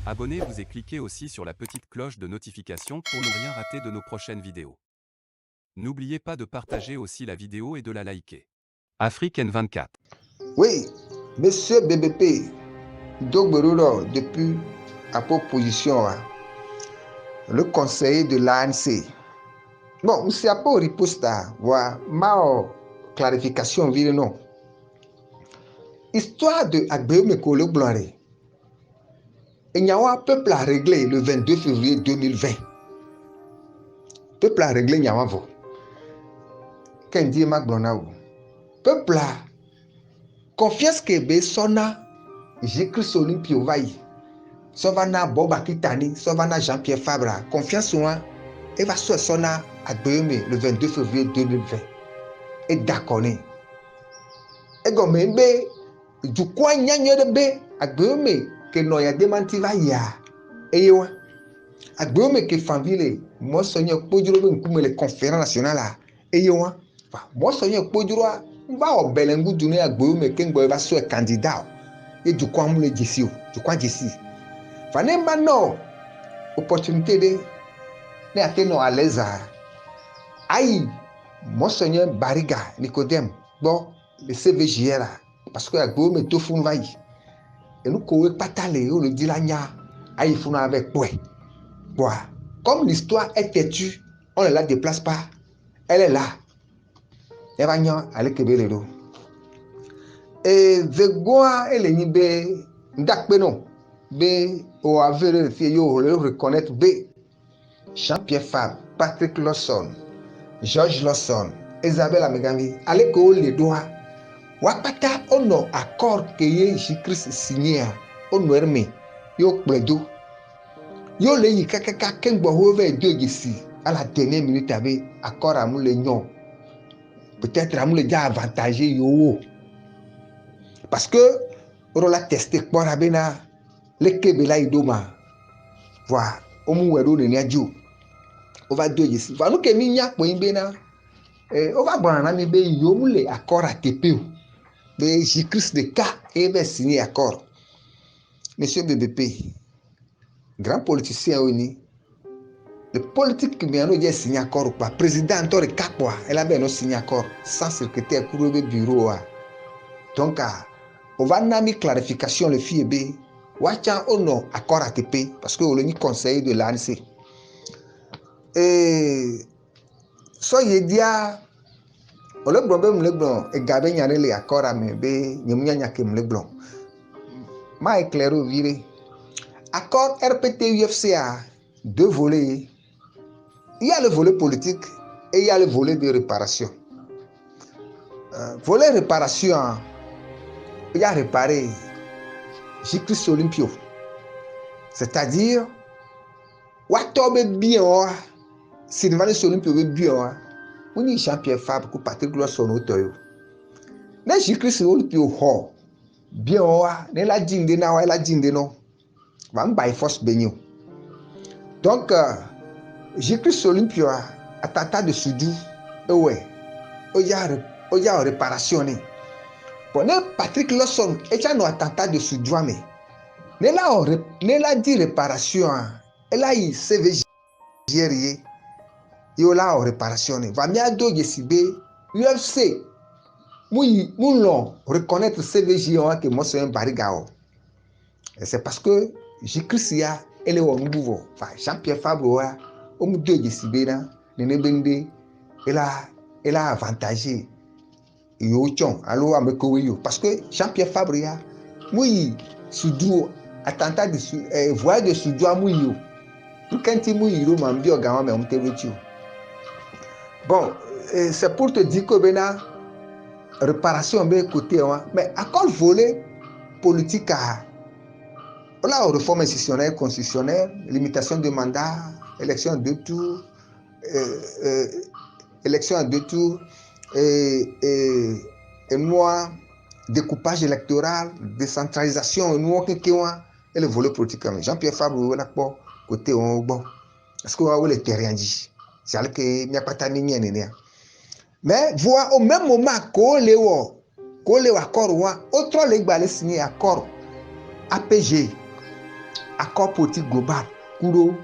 Abonnez-vous et cliquez aussi sur la petite cloche de notification pour ne rien rater de nos prochaines vidéos. N'oubliez pas de partager aussi la vidéo et de la liker. Afrique N24. Oui, monsieur BBP, Dogberuro, depuis à proposition, le conseiller de l'ANC. Bon, c'est pas riposte, voilà, ma clarification, ville non. Histoire de Agbeome Kolo Blanre. Il y a un peuple à régler le 22 février 2020. Peuple à régler, il y a un vote. Qu'un dit Magblonao. Peuple à confiance que be sona Jésus-Christ Olympio vaille. Sovana Boba Kitani, Sovana Jean-Pierre Fabra. Confiance en moi. Et va se sona Agbeome le 22 février 2020. Et d'accord. Et comme du coin nyanya de be Agbeome que nous y a démenti va ya. Et yo Agbeome que famille moi sonye podjuro be nkume le conférence nationale et yo moi sonye podjuro va au belengu dune Agbeome que ngbo va so candidat et du coin mu le jesi o du coin jesi fane mano opportunité de ne ateno à l'aise aïe moi sonye Bariga Nicodème bon le CVJR parce que Agbeome to fun vai et nous kowe patale o le dilanya aïe fun avec quoi. Comme l'histoire est têtue, on ne la déplace pas. Elle est là. Elle va y aller kebelero. Et vegoa elle est be ndakbeno be o avere fie yo le reconnaître be Jean-Pierre Fabre, Patrick Lawson, George Lawson, Isabelle Amegambi, allez ko le doa. Wakata ono accord que Jésus-Christ signé ono herme yo pledo. Yo le yi kakaka kengbo hove deux ici à la dernière minute avec accord à nous les non peut-être à nous les déjà avantagé yo parce que on l'a testé pour abena le kebela idoma voilà omu wedo ne niajo on va deux ici va nous que mi nya po ibena on va bana mi be yo mu le accord à TPO de Jésus-Christ de cas et be signé accord monsieur BBP grand politicien oni. Le politique qui vient nous signer accord quoi président Antori Kakwa elle a bien signé accord sans secrétaire pour le bureau donc on va nami clarification le FIEB wacha ono accord ATP parce que on est conseiller de l'ANC et soyez dia on le blon et gabe nyane le accord à me be nyemunya nyake me blon ma éclairé viré accord RPT UFC a deux volets. Il y a le volet politique et il y a le volet de réparation. Volet réparation, il y a réparé Jésus-Christ Olympio. C'est-à-dire, Watobe bien, Sylvain Olympio bien, on y Jean-Pierre Fabre pour Patrick Lawson Otoyo. Ne Jésus-Christ Olympio ho, bien, ne la dinde na, la dinde non. Va m'baye force benyo. Donc, Jésus-Christ Olympio a tata de soudou et ouais oya réparation bon Patrick Lawson et ya no attentat de soudou mais ne la dit réparation elle a eu CVJ yo la réparation va mi ado yesibe UFC mouillon reconnaître CVJ que moi c'est un Bariga et c'est parce que Jésus-Christ ya elle est au nouveau enfin Jean-Pierre Fabre au de Yesibena, Nenebende, elle a avantagé Yochon, allo Amekoyo, parce que Jean-Pierre Fabria, oui, Soudou, attentat de voyage de Soudou à Mouyo. Pour quand tu mouilles, Mambi au Gawa, mais on te retire. Bon, c'est pour te dire que Bena, réparation, ben côté, mais à quoi voler politique à. Là, réforme institutionnelle, constitutionnelle, limitation de mandat, élection à deux tours, élection à deux tours, et moi, découpage électoral, décentralisation, et le volet politique. Jean-Pierre Fabre, côté bon. Est-ce que vous avez le terrain dit? C'est là que il n'y a pas de temps. Mais voir au même moment, qu'on les accord, autre les balais signé accord APG. accord politique global kuro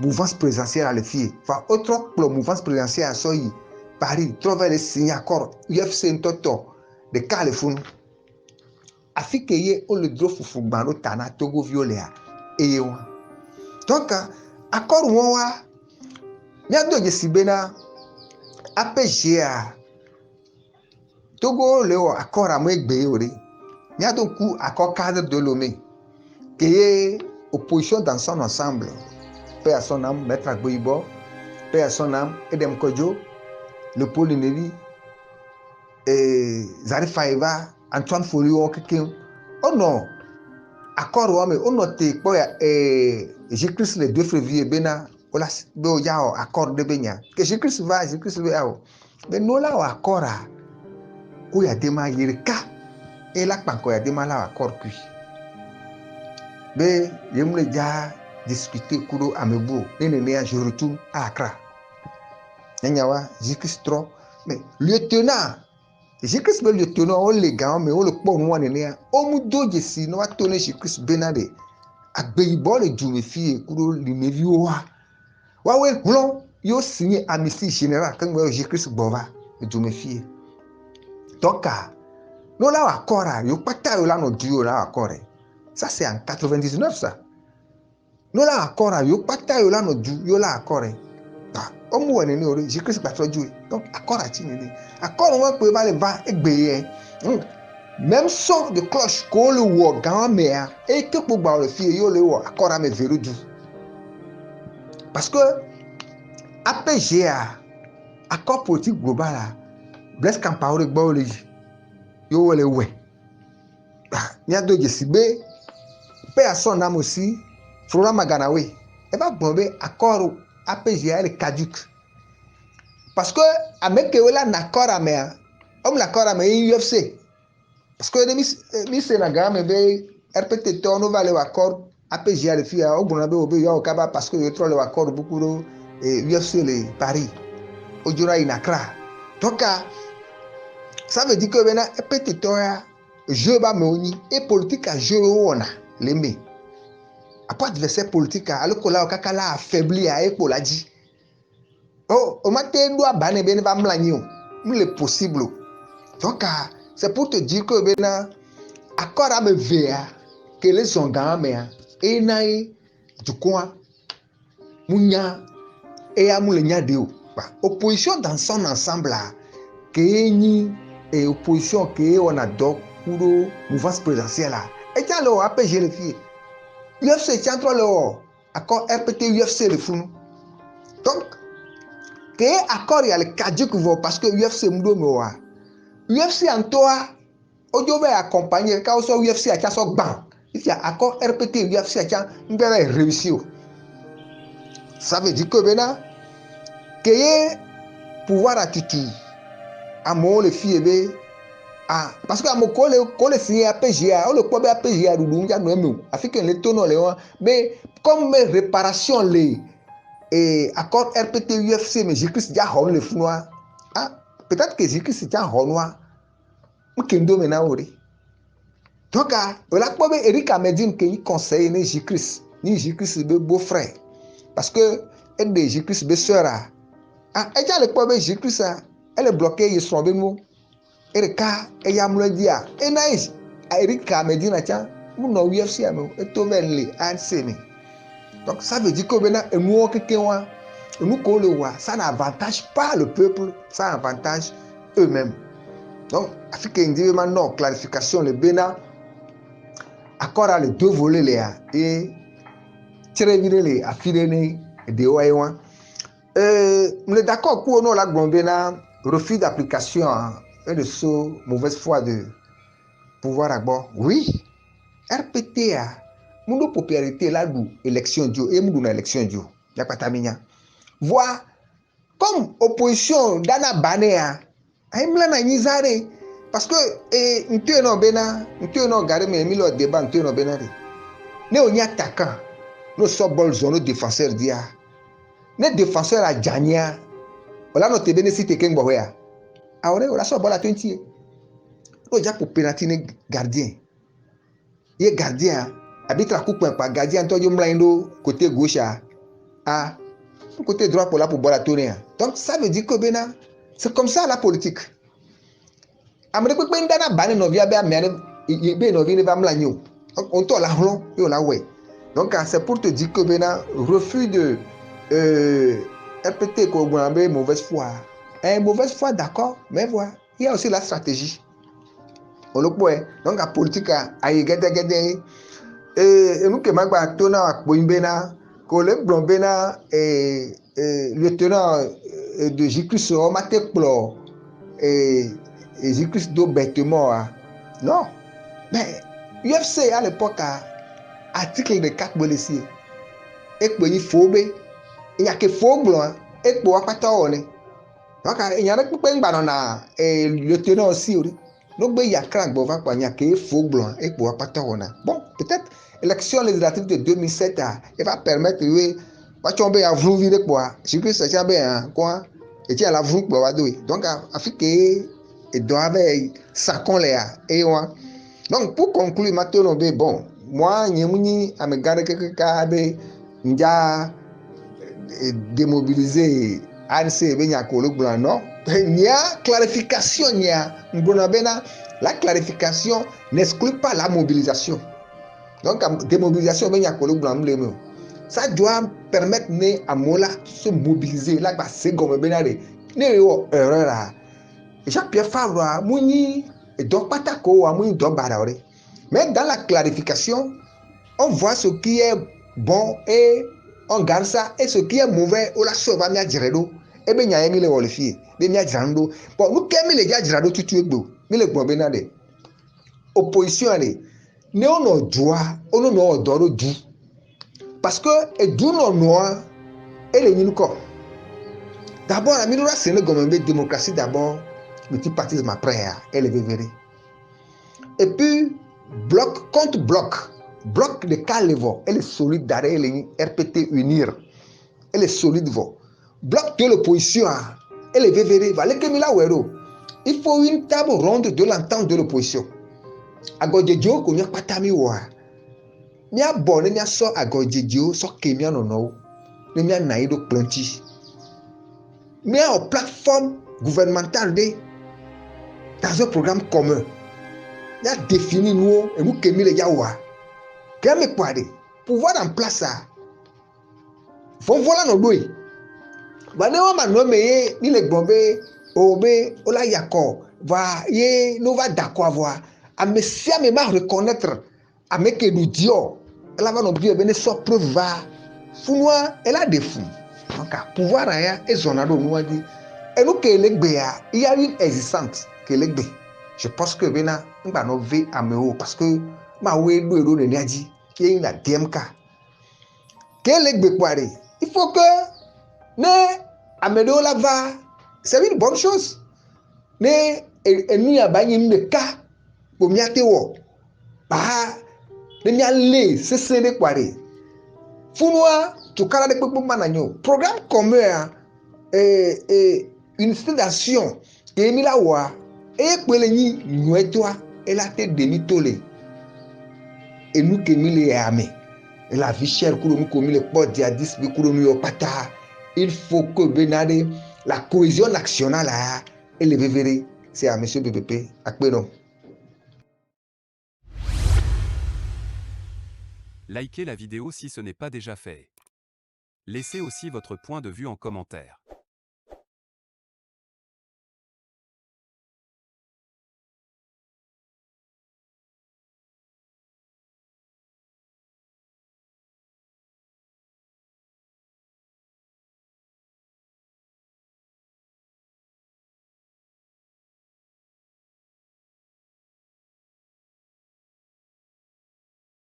mouvance présidentielle à le fier enfin autre pour mouvance présidentielle à soyi Paris trouver les signer accord UFC ntoto de Californie afike ye o le dro fufu gbaro tana Togo violer eye wa donc accord won wa nya do je sibena APGA Togo le accord a mo egbe ore nya do ku accord cadre de Lomé que ye opposition dans son ensemble paix à son âme maître Agboibo paix à son âme Edem Kodjo le Paul Néri Zarif Faïva Antoine Folio quelqu'un oh non accord wa me ono te po ya Jésus-Christ le 2 février bena ola do ya accord de benya que Jésus-Christ va mais no la accord a ko ya dema yirika et la panko ya dema la accord kui be yemle ja discuter kuro amebo nene je retourne à Accra nyawa Jésus-Christ trop mais lieutenant Jésus-Christ le lieutenant o le gan mais o le po no nene o mu do jesi no wa to ne Jésus-Christ benade Agboibo le jume fie kuro limevi wa we glon yo signé amnistie générale quand Jésus-Christ bova le jume fie toka no la accord yo pata yo la no duo la accord ça c'est en 99 ça no la accord yo pata yo la no du yo la accord o mu woni ni ori Jésus-Christ pa toju donc accord a ti ni accord won pe ba le va egbe même son de cloche ko le wo gan me a et que pour ba le fie yo le wo accord a me veru du parce que APGA accord politique global a Blaise Compaoré gbo le yo wole we nya do je sibe paix à son âme aussi Florent Maganawe et va bomber accord APGA le caduc parce que avec que là l'accord à mer homme l'accord à mer UFC parce que mi Sénégal me be RPT to no vale accord APGA le fia au bonabe obe yo kaba parce que yo trop le accord beaucoup UFC le Paris au jura in Accra donc ça veut dire que maintenant RPT to ya jeu ba me oni et politique à jeu ona leme après adversaire politique alors que là kakala affaibli a epo la dit oh o mate do abane be ne ba mlani o le possible donc c'est pour te dire que maintenant accord à me vea que les ongan me e nai du coin munya et amulenya de opposition dans son ensemble là que ni et opposition que on a donc pour mouvance présidentielle là et tiens le APG le fille UFC tiens trop le accord RPT UFC le fou donc que accord il y a le caduc parce que UFC mdo me wa UFC en toi ojo be accompagner ka so UFC a so gban if ya accord RPT UFC a ngere réussir ça veut dire que maintenant que pouvoir attitude à mon le fille be parce que amo ko le signer APGA o le ko be APGA du nga no emu africain le tono le wa mais comme réparation les accord RPT UFC mais Jésus-Christ déjà hon le fnoa peut-être que Jésus-Christ déjà honwa mkendo mena ori donc la ko be Eric Amedine que il conseille ni Jésus-Christ be beau-frère parce que elle de Jésus-Christ be sœur et já le ko be Jésus-Christ elle est bloquée ils sont beno erika eyamlo dia enai Eric Amedine tiens mu no UFC ame eto venle ansemi donc ça veut dire que maintenant nous quelqu'un nous ko ça n'avantage pas le peuple ça avantage eux-mêmes donc africain dit maintenant clarification le bena accord à les deux volets là et tirer les affirmer de oiwa on est d'accord pour nous la gombena refus d'application et de ce mauvaise foi de pouvoir à bord oui RPT a mundo popularité là du élection dio et mundo na élection dio ya pataminya voir comme opposition dana banea aimla na nyizare parce que ntu no bena ntu no gare me mi lo débat ntu no bena ne oni attaquant no so ball zone défenseur dia ne défenseur a jania ola no te benefit ke ngbo ya awre ola so ball a 20 o ja pour penalty ne gardien ye gardien Habitra coupé par gardien, toi, côté gauche, côté droit pour là pour boire la tournée. Donc, ça veut dire que c'est comme ça la politique. Donc, c'est pour te dire que refus de répéter qu'on a mauvaise foi. Mauvaise foi, d'accord, mais voilà, il y a aussi la stratégie. Donc, la politique a gagné. Et nous, que magba tona akboimbena, que le blombena et lieutenant de Jésus-Christ au matekplo et Jésus-Christ do bêtement. Non, mais UFC à l'époque article de 4 bolessiers. Et que il faut il y a que faux blanc et pour pas taone. Donc il y a que ben banana et lieutenant aussi. Donc il y a crack bon va pas il y a que faux blanc et pour pas taone. Bon, peut-être l'élection législative de 2007 elle va permettre oui pas tomber à vous vivre quoi. Si que ça bien quoi et tu as la vous quoi donc Afrique et doivent s'accon là et donc pour conclure maintenant bon moi nyemuni amegare keke nja démobiliser ANC benya kolo blanc non nya clarification nya mbona bena la clarification n'exclut pas la mobilisation. Donc, démobilisation, ça doit permettre à Mola de se mobiliser. Là, c'est comme Benare. Erreur. Jean-Pierre Favre, Mouni, et donc Patako, Mouni, donc Baraore. Mais dans la clarification, on voit ce qui est bon et on garde ça. Et ce qui est mauvais, on la sauve à Miadjiredo. Et bien, il y a Emile Wolfi, de Miadjirando. Bon, nous, qui les gars, Jirado, tu es beau. Mais le bon Benade. Opposition, allez. Ne on droit on no doro du parce que et du no noa et les ninuko d'abord la minura c'est le gouvernement démocratie d'abord multipartisme après et les vévéré et puis bloc contre bloc de calevo et les solides d'arrêt les RPT unir et les solides vont bloc de l'opposition et les vévéré va les kemila wero il faut une table ronde de l'entente de l'opposition agodjejo ko nya patami wa mia bo ne mia so agodjejo so ke mia nono ne mia naido plonti mia en plateforme gouvernementale de dans un programme commun mia défini nous et nous kemi le yawa kemi kwade pouvoir en place ça fon voilà no doy ba ne wa ma no me ni le gbonbe obe ola yako va ye no va d'accord avoir à me reconnaître à me que nous dions elle va nous dire ben so preuve va funwa elle a des fous donc à pouvoir aya et zonado nous dit et nous que legbe il y a une existence que legbe je pense que bena ngba no ve ameo parce que ma we do ne niaji qui est la DMK que legbe kware il faut que ne amedo la va c'est une bonne chose ne et nous ya ba yin de ka pour miate wo ba ne nya le sese de kware funwa to kala de pepe mananyo programme commun une station et mi la wa e pele ni nuetwa et la tête de mitole et nous que mi le ame et la vie chère que nous comme le pot dia 10 bi kuro mi opata il faut que benade la cohésion nationale et le vévéré c'est à monsieur BBP akbeno. Likez la vidéo si ce n'est pas déjà fait. Laissez aussi votre point de vue en commentaire.